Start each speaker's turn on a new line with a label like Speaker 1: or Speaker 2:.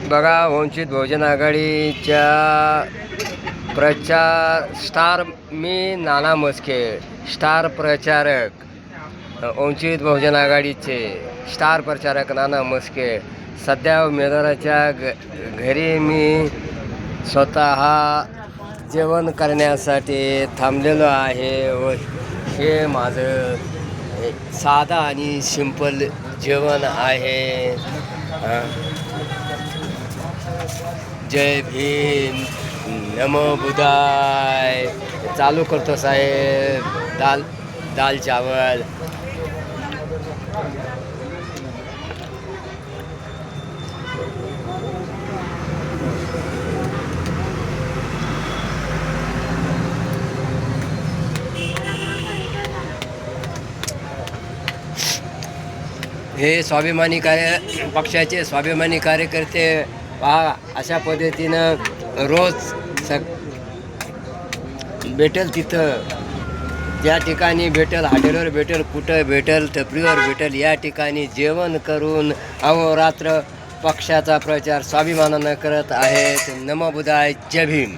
Speaker 1: बघा, वंचित बहुजन आघाडीच्या प्रचार स्टार, मी नाना मस्के, स्टार प्रचारक, वंचित बहुजन आघाडीचे स्टार प्रचारक नाना मस्के. सध्या उमेदवाराच्या घरी मी स्वतः जेवण करण्यासाठी थांबलेलो आहे व हे माझं साधा आणि सिंपल जेवण आहे. जय भीम, नमो बुद्धाय. चालू करतो साहेब. दाल चावल. हे स्वाभिमानी पक्षाचे स्वाभिमानी कार्यकर्ते पहा, अशा पद्धतीनं रोज भेटेल तिथं, ज्या ठिकाणी भेटेल, हॉटेलवर भेटेल, कुठं भेटेल, टपरीवर भेटेल, या ठिकाणी जेवण करून अहोरात्र पक्षाचा प्रचार स्वाभिमानानं करत आहेत. नमो बुद्धाय. जय भीम.